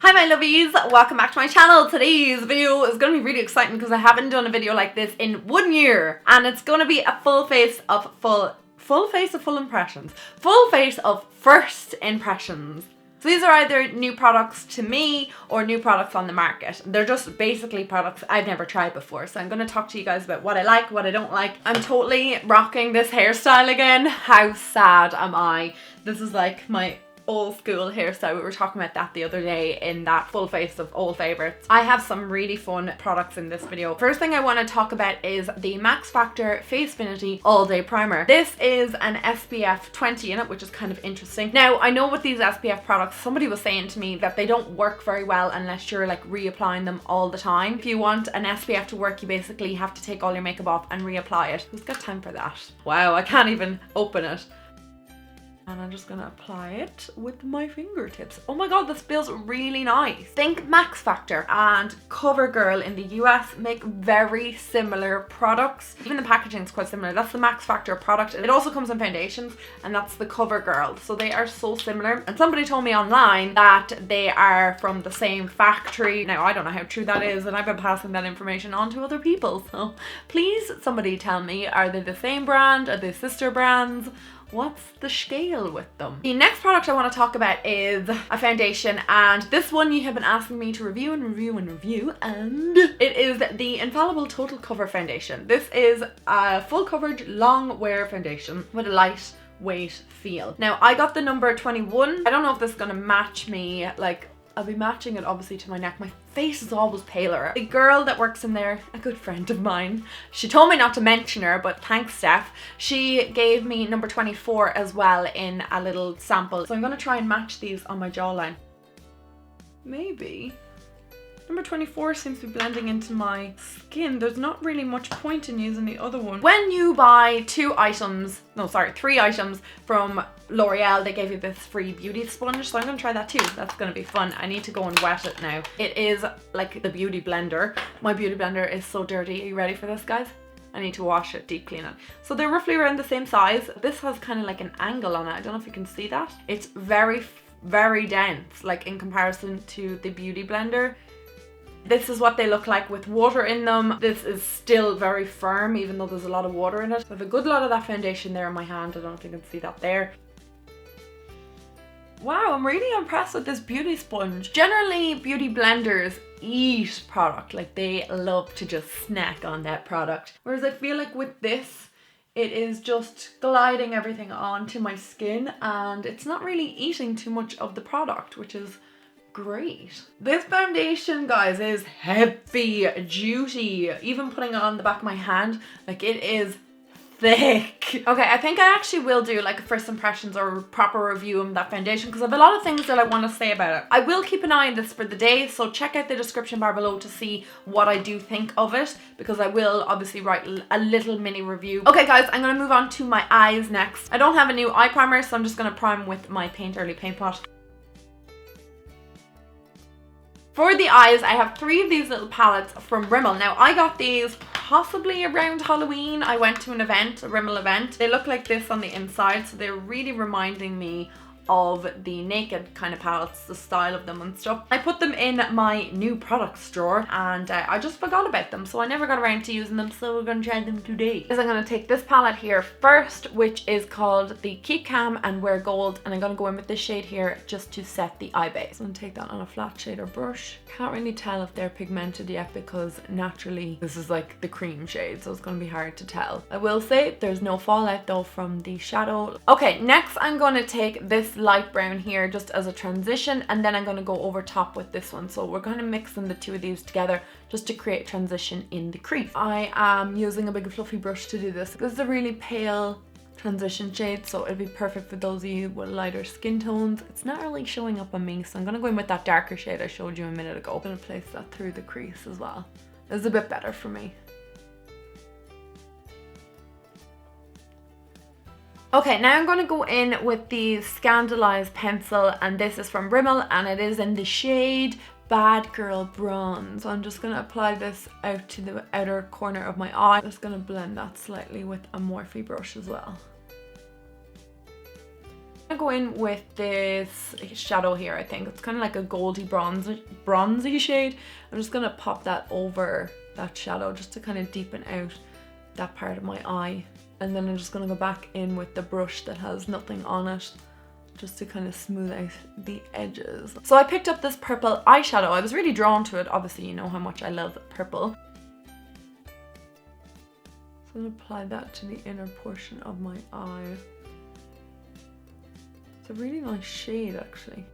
Hi my lovies, welcome back to my channel. Today's video is going to be really exciting because I haven't done a video like this in 1 year, and it's going to be a full face of first impressions. So these are either new products to me or new products on the market. They're just basically products I've never tried before. So I'm going to talk to you guys about what I like, what I don't like. I'm totally rocking this hairstyle again. How sad am I? This is like my old school hairstyle. We were talking about that the other day in that full face of old favorites. I have some really fun products in this video. First thing I want to talk about is the Max Factor Facefinity All Day Primer. This is an SPF 20 in it, which is kind of interesting. Now, I know with these SPF products, somebody was saying to me that they don't work very well unless you're like reapplying them all the time. If you want an SPF to work, you basically have to take all your makeup off and reapply it. Who's got time for that? Wow, I can't even open it. And I'm just gonna apply it with my fingertips. Oh my god, this feels really nice. Think Max Factor and CoverGirl in the US make very similar products. Even the packaging is quite similar. That's the Max Factor product. It also comes in foundations, and that's the CoverGirl. So they are so similar. And somebody told me online that they are from the same factory. Now, I don't know how true that is, and I've been passing that information on to other people. So please, somebody tell me, are they the same brand? Are they sister brands? What's the scale with them? The next product I want to talk about is a foundation, and this one you have been asking me to review, and it is the Infallible Total Cover Foundation. This is a full coverage long wear foundation with a lightweight feel. Now, I got the number 21. I don't know if this is going to match me, like I'll be matching it obviously to my neck. My face is always paler. The girl that works in there, a good friend of mine, she told me not to mention her, but thanks Steph. She gave me number 24 as well in a little sample. So I'm gonna try and match these on my jawline. Maybe. Number 24 seems to be blending into my skin. There's not really much point in using the other one. When you buy 3 items from L'Oreal, they gave you this free beauty sponge. So I'm gonna try that too. That's gonna be fun. I need to go and wet it now. It is like the beauty blender. My beauty blender is so dirty. Are you ready for this, guys? I need to wash it, deep clean it. So they're roughly around the same size. This has kind of like an angle on it. I don't know if you can see that. It's very, very dense, like in comparison to the beauty blender. This is what they look like with water in them. This is still very firm, even though there's a lot of water in it. So I have a good lot of that foundation there in my hand. I don't know if you can see that there. Wow, I'm really impressed with this beauty sponge. Generally, beauty blenders eat product. Like, they love to just snack on that product. Whereas I feel like with this, it is just gliding everything onto my skin, and it's not really eating too much of the product, which is great. This foundation, guys, is heavy duty. Even putting it on the back of my hand, like, it is thick. Okay, I think I actually will do like a first impressions or proper review of that foundation because I have a lot of things that I want to say about it. I will keep an eye on this for the day, so check out the description bar below to see what I do think of it, because I will obviously write a little mini review. Okay guys, I'm going to move on to my eyes next. I don't have a new eye primer, so I'm just going to prime with my Paint Early Paint Pot. For the eyes, I have 3 of these little palettes from Rimmel. Now, I got these possibly around Halloween. I went to an event, a Rimmel event. They look like this on the inside, so they're really reminding me of the Naked kind of palettes, the style of them and stuff. I put them in my new products drawer, and I just forgot about them, so I never got around to using them, so we're going to try them today. I'm going to take this palette here first, which is called the Keep Calm and Wear Gold, and I'm going to go in with this shade here just to set the eye base. I'm going to take that on a flat shader brush. Can't really tell if they're pigmented yet because naturally this is like the cream shade, so it's going to be hard to tell. I will say there's no fallout though from the shadow. Okay, next I'm going to take this light brown here just as a transition, and then I'm going to go over top with this one. So we're going to mix in the 2 of these together just to create transition in the crease. I am using a big fluffy brush to do this. This is a really pale transition shade, so it'll be perfect for those of you with lighter skin tones. It's not really showing up on me, so I'm going to go in with that darker shade I showed you a minute ago. I'm going to place that through the crease as well. This is a bit better for me. Okay, now I'm going to go in with the Scandalized pencil, and this is from Rimmel, and it is in the shade Bad Girl Bronze. So I'm just going to apply this out to the outer corner of my eye. I'm just going to blend that slightly with a Morphe brush as well. gonna go in with this shadow here. I think it's kind of like a goldy bronzy shade. I'm just gonna pop that over that shadow just to kind of deepen out that part of my eye. And then I'm just gonna go back in with the brush that has nothing on it, just to kind of smooth out the edges. So I picked up this purple eyeshadow. I was really drawn to it. Obviously, you know how much I love purple. So I'm gonna apply that to the inner portion of my eye. It's a really nice shade, actually.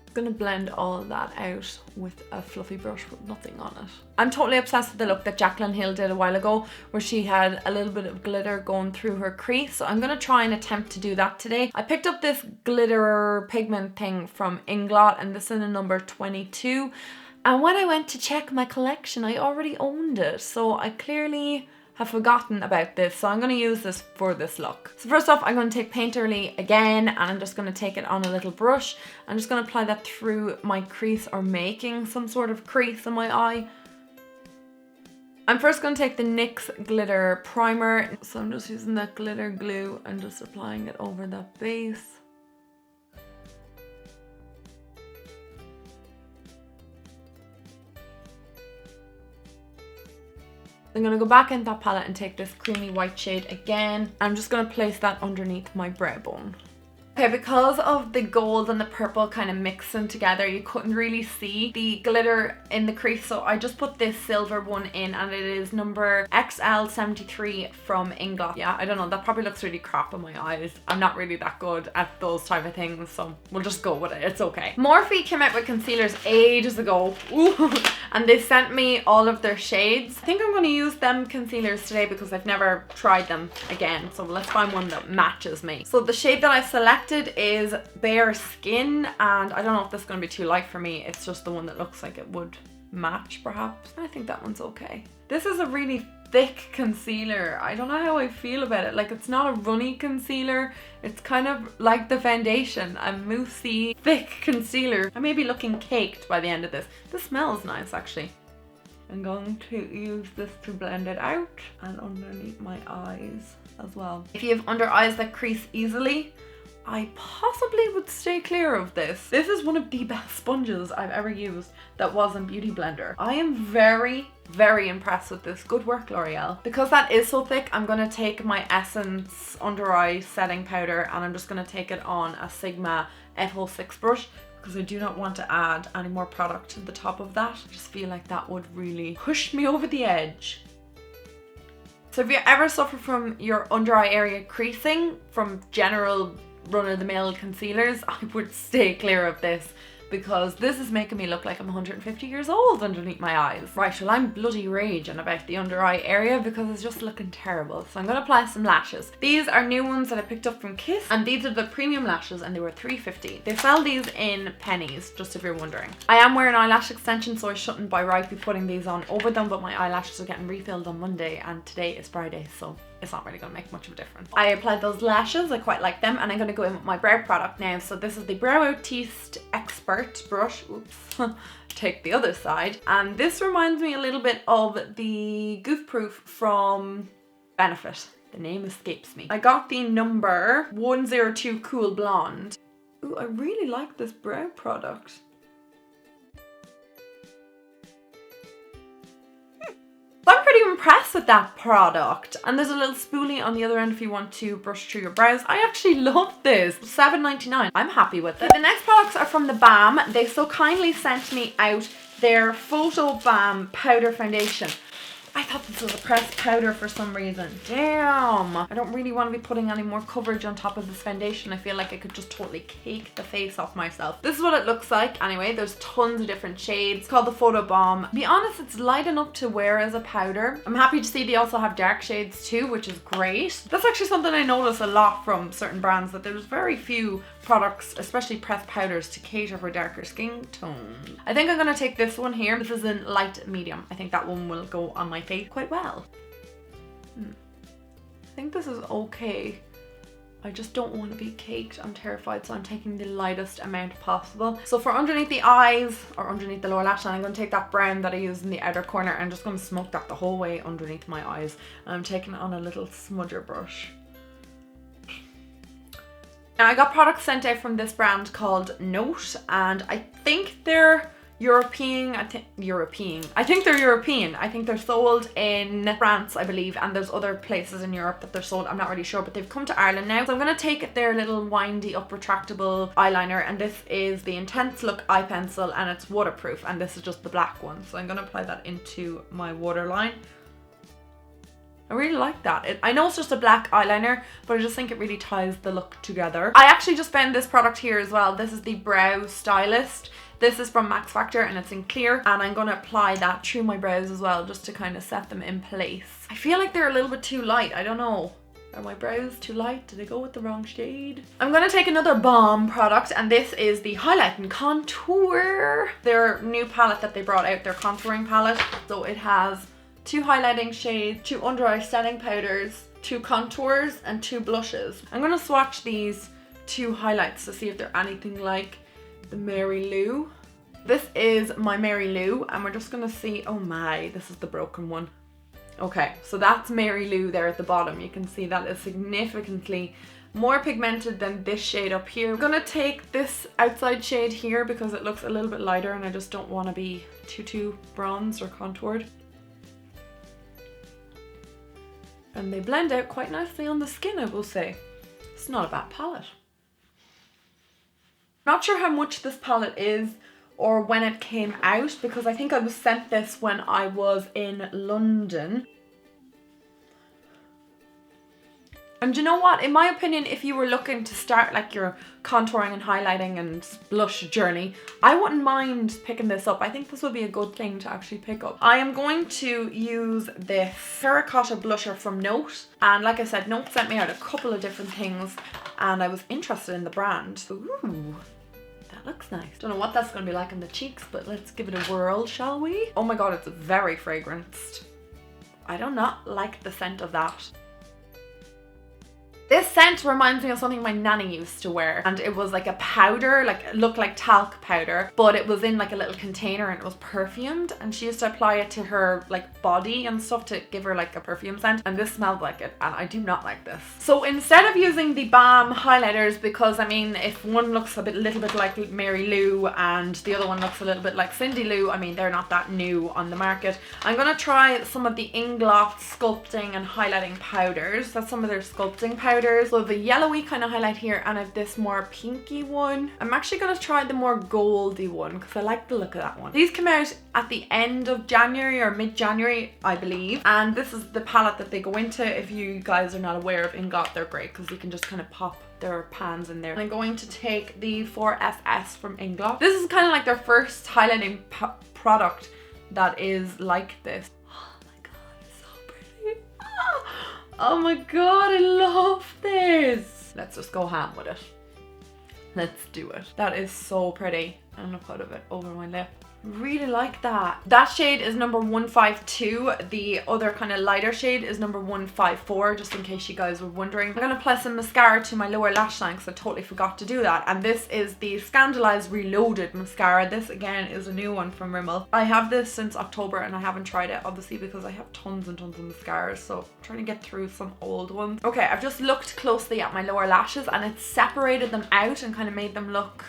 I'm gonna blend all of that out with a fluffy brush with nothing on it. I'm totally obsessed with the look that Jaclyn Hill did a while ago, where she had a little bit of glitter going through her crease. So I'm gonna try and attempt to do that today. I picked up this glitter pigment thing from Inglot, and this is in number 22. And when I went to check my collection, I already owned it. So I clearly have forgotten about this, so I'm going to use this for this look. So first off, I'm going to take Painterly again, and I'm just going to take it on a little brush. I'm just going to apply that through my crease, or making some sort of crease in my eye. I'm first going to take the NYX glitter primer, so I'm just using that glitter glue and just applying it over that base. I'm going to go back in that palette and take this creamy white shade again. I'm just going to place that underneath my brow bone. Okay, because of the gold and the purple kind of mixing together, you couldn't really see the glitter in the crease, so I just put this silver one in, and it is number XL73 from Inglot. Yeah, I don't know, that probably looks really crap on my eyes. I'm not really that good at those type of things, so we'll just go with it. It's okay. Morphe came out with concealers ages ago. Ooh. And they sent me all of their shades. I think I'm going to use them concealers today because I've never tried them again, so let's find one that matches me. So the shade that I selected is Bare Skin, and I don't know if this is going to be too light for me. It's just the one that looks like it would match, perhaps. I think that one's okay. This is a really thick concealer. I don't know how I feel about it. Like, it's not a runny concealer. It's kind of like the foundation, a moussey, thick concealer. I may be looking caked by the end of this. This smells nice, actually. I'm going to use this to blend it out and underneath my eyes as well. If you have under eyes that crease easily, I possibly would stay clear of this. This is one of the best sponges I've ever used that wasn't Beauty Blender. I am very, very impressed with this. Good work, L'Oreal. Because that is so thick, I'm going to take my Essence Under Eye Setting Powder, and I'm just going to take it on a Sigma F06 brush, because I do not want to add any more product to the top of that. I just feel like that would really push me over the edge. So if you ever suffer from your under eye area creasing from general run-of-the-mill concealers, I would stay clear of this, because this is making me look like I'm 150 years old underneath my eyes. Right, well, I'm bloody raging about the under eye area because it's just looking terrible. So I'm going to apply some lashes. These are new ones that I picked up from Kiss, and these are the premium lashes, and they were $3.50. They sell these in pennies, just if you're wondering. I am wearing eyelash extensions, so I shouldn't by right be putting these on over them, but my eyelashes are getting refilled on Monday, and today is Friday, so it's not really going to make much of a difference. I applied those lashes, I quite like them, and I'm going to go in with my brow product now. So this is the Brow Artiste Expert brush. Oops. Take the other side. And this reminds me a little bit of the Goof Proof from Benefit. The name escapes me. I got the number 102 Cool Blonde. Ooh, I really like this brow product. I'm pretty impressed with that product. And there's a little spoolie on the other end if you want to brush through your brows. I actually love this. $7.99. I'm happy with it. The next products are from the BAM. They so kindly sent me out their Photo BAM Powder Foundation. I thought this was a pressed powder for some reason. Damn. I don't really want to be putting any more coverage on top of this foundation. I feel like I could just totally cake the face off myself. This is what it looks like. Anyway, there's tons of different shades. It's called the Photo Bomb. To be honest, it's light enough to wear as a powder. I'm happy to see they also have dark shades too, which is great. That's actually something I notice a lot from certain brands, that there's very few products, especially pressed powders, to cater for darker skin tones. I think I'm going to take this one here. This is in light medium. I think that one will go on my face quite well. I think this is okay. I just don't want to be caked. I'm terrified, so I'm taking the lightest amount possible. So for underneath the eyes, or underneath the lower lash line, I'm going to take that brown that I used in the outer corner and I'm just going to smoke that the whole way underneath my eyes. And I'm taking it on a little smudger brush. Now I got products sent out from this brand called Note, and I think they're European. I think they're European. I think they're sold in France, I believe, and there's other places in Europe that they're sold. I'm not really sure, but they've come to Ireland now. So I'm going to take their little windy up retractable eyeliner, and this is the Intense Look eye pencil, and it's waterproof, and this is just the black one. So I'm going to apply that into my waterline. I really like that. I know it's just a black eyeliner, but I just think it really ties the look together. I actually just found this product here as well. This is the Brow Stylist. This is from Max Factor and it's in clear, and I'm going to apply that through my brows as well, just to kind of set them in place. I feel like they're a little bit too light. I don't know. Are my brows too light? Did I go with the wrong shade? I'm going to take another Balm product, and this is the Highlight and Contour. Their new palette that they brought out, their contouring palette. So it has 2 highlighting shades, 2 under eye setting powders, 2 contours, and 2 blushes. I'm going to swatch these 2 highlights to see if they're anything like the Mary Lou. This is my Mary Lou, and we're just going to see, oh my, this is the broken one. Okay, so that's Mary Lou there at the bottom. You can see that is significantly more pigmented than this shade up here. I'm going to take this outside shade here because it looks a little bit lighter and I just don't want to be too bronzed or contoured. And they blend out quite nicely on the skin, I will say. It's not a bad palette. Not sure how much this palette is or when it came out, because I think I was sent this when I was in London. And you know what? In my opinion, if you were looking to start like your contouring and highlighting and blush journey, I wouldn't mind picking this up. I think this would be a good thing to actually pick up. I am going to use this terracotta blusher from Note. And like I said, Note sent me out a couple of different things and I was interested in the brand. Ooh, that looks nice. Don't know what that's going to be like on the cheeks, but let's give it a whirl, shall we? Oh my god, it's very fragranced. I do not like the scent of that. This scent reminds me of something my nanny used to wear, and it was like a powder, like it looked like talc powder, but it was in like a little container and it was perfumed, and she used to apply it to her like body and stuff to give her like a perfume scent, and this smelled like it, and I do not like this. So instead of using the Balm highlighters, because I mean if one looks a little bit like Mary Lou and the other one looks a little bit like Cindy Lou, I mean they're not that new on the market, I'm gonna try some of the Inglot sculpting and highlighting powders. That's some of their sculpting powders. So I have a yellowy kind of highlight here and I have this more pinky one. I'm actually going to try the more goldy one because I like the look of that one. These came out at the end of January or mid-January, I believe. And this is the palette that they go into. If you guys are not aware of Inglot, they're great because you can just kind of pop their pans in there. I'm going to take the 4FS from Inglot. This is kind of like their first highlighting product that is like this. Oh my god, I love this. Let's just go ham with it. Let's do it. That is so pretty. I'm gonna put a bit over my lip. Really like that. That shade is number 152. The other kind of lighter shade is number 154, just in case you guys were wondering. I'm going to apply some mascara to my lower lash line because I totally forgot to do that. And this is the Scandalized Reloaded mascara. This again is a new one from Rimmel. I have this since October and I haven't tried it obviously because I have tons and tons of mascaras, so I'm trying to get through some old ones. Okay, I've just looked closely at my lower lashes and it's separated them out and kind of made them look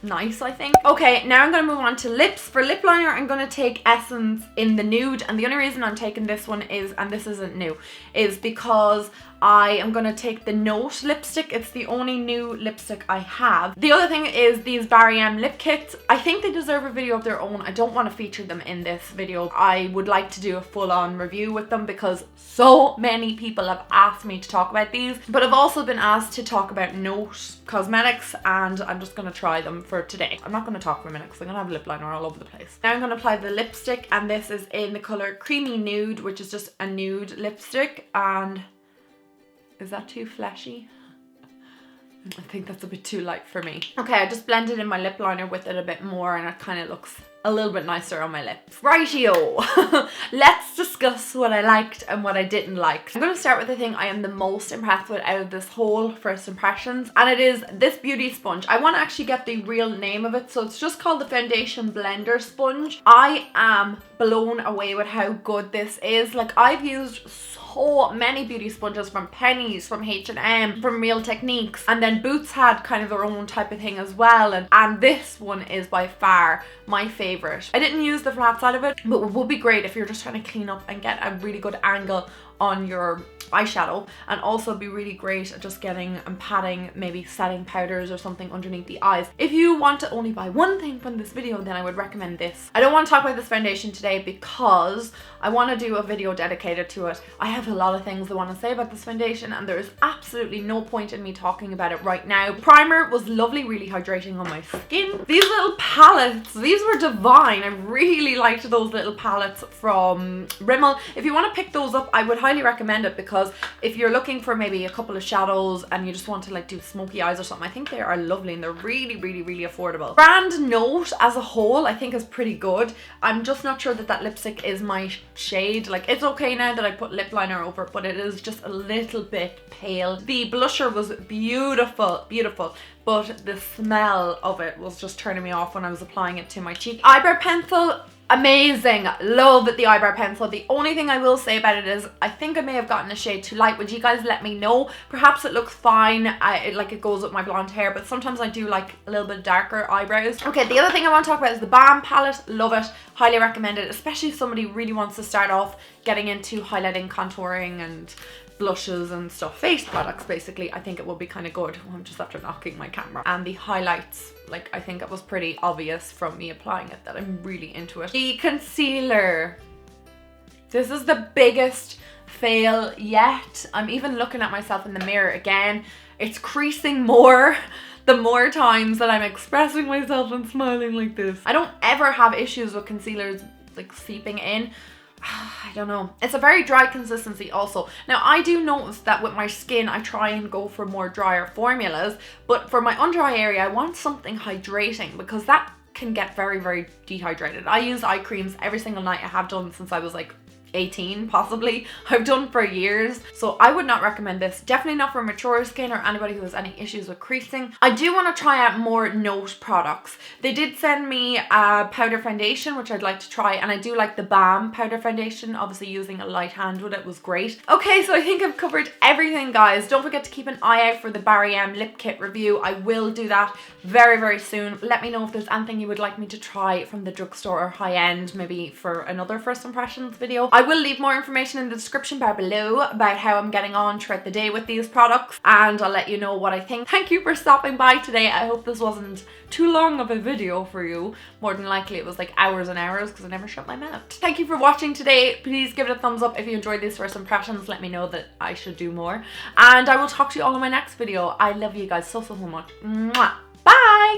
nice, I think. Okay, now I'm going to move on to lips. For lip liner, I'm going to take Essence in the nude, and the only reason I'm taking this one is, and this isn't new, is because I am going to take the Note lipstick. It's the only new lipstick I have. The other thing is these Barry M lip kits. I think they deserve a video of their own. I don't want to feature them in this video. I would like to do a full-on review with them because so many people have asked me to talk about these, but I've also been asked to talk about Note cosmetics, and I'm just going to try them for today. I'm not going to talk for a minute because I'm going to have lip liner all over the place. Now I'm going to apply the lipstick, and this is in the color Creamy Nude, which is just a nude lipstick. And is that too fleshy? I think that's a bit too light for me. Okay, I just blended in my lip liner with it a bit more and it kind of looks a little bit nicer on my lips. Rightio! Let's discuss what I liked and what I didn't like. I'm going to start with the thing I am the most impressed with out of this whole first impressions, and it is this beauty sponge. I want to actually get the real name of it, so it's just called the Foundation Blender Sponge. I am blown away with how good this is. Like, I've used so so many beauty sponges from Penny's, from H&M, from Real Techniques, and then Boots had kind of their own type of thing as well, and this one is by far my favorite. I didn't use the flat side of it, but it would be great if you're just trying to clean up and get a really good angle on your eyeshadow, and also be really great at just getting and patting maybe setting powders or something underneath the eyes. If you want to only buy one thing from this video, then I would recommend this. I don't want to talk about this foundation today because I want to do a video dedicated to it. I have a lot of things I want to say about this foundation, and there is absolutely no point in me talking about it right now. Primer was lovely, really hydrating on my skin. These little palettes, these were divine. I really liked those little palettes from Rimmel. If you want to pick those up, I would highly recommend it, because if you're looking for maybe a couple of shadows and you just want to like do smoky eyes or something, I think they are lovely, and they're really, really, really affordable. Brand note as a whole I think is pretty good. I'm just not sure that that lipstick is my shade. Like, it's okay now that I put lip liner over it, but it is just a little bit pale. The blusher was beautiful, beautiful, but the smell of it was just turning me off when I was applying it to my cheek. Eyebrow pencil, amazing. Love the eyebrow pencil. The only thing I will say about it is I think I may have gotten a shade too light. Would you guys let me know? Perhaps it looks fine, like it goes with my blonde hair, but sometimes I do like a little bit darker eyebrows. Okay, the other thing I want to talk about is the Balm palette. Love it, highly recommend it, especially if somebody really wants to start off getting into highlighting, contouring and blushes and stuff, face products basically. I think it will be kind of good. I'm just after knocking my camera. And the highlights, like, I think it was pretty obvious from me applying it that I'm really into it. The concealer, this is the biggest fail yet. I'm even looking at myself in the mirror again. It's creasing more the more times that I'm expressing myself and smiling like this. I don't ever have issues with concealers like seeping in. I don't know. It's a very dry consistency also. Now, I do notice that with my skin, I try and go for more drier formulas, but for my under eye area, I want something hydrating, because that can get very, very dehydrated. I use eye creams every single night. I have done since I was like 18 possibly. I've done for years, so I would not recommend this. Definitely not for mature skin or anybody who has any issues with creasing. I do want to try out more Note products. They did send me a powder foundation which I'd like to try, and I do like the Balm powder foundation. Obviously using a light hand with it was great. Okay, so I think I've covered everything, guys. Don't forget to keep an eye out for the GRWM lip kit review. I will do that very, very soon. Let me know if there's anything you would like me to try from the drugstore or high end, maybe for another first impressions video. I will leave more information in the description bar below about how I'm getting on throughout the day with these products, and I'll let you know what I think. Thank you for stopping by today. I hope this wasn't too long of a video for you. More than likely it was like hours and hours because I never shut my mouth. Thank you for watching today. Please give it a thumbs up if you enjoyed these first impressions. Let me know that I should do more, and I will talk to you all in my next video. I love you guys so, so much. Mwah. Bye!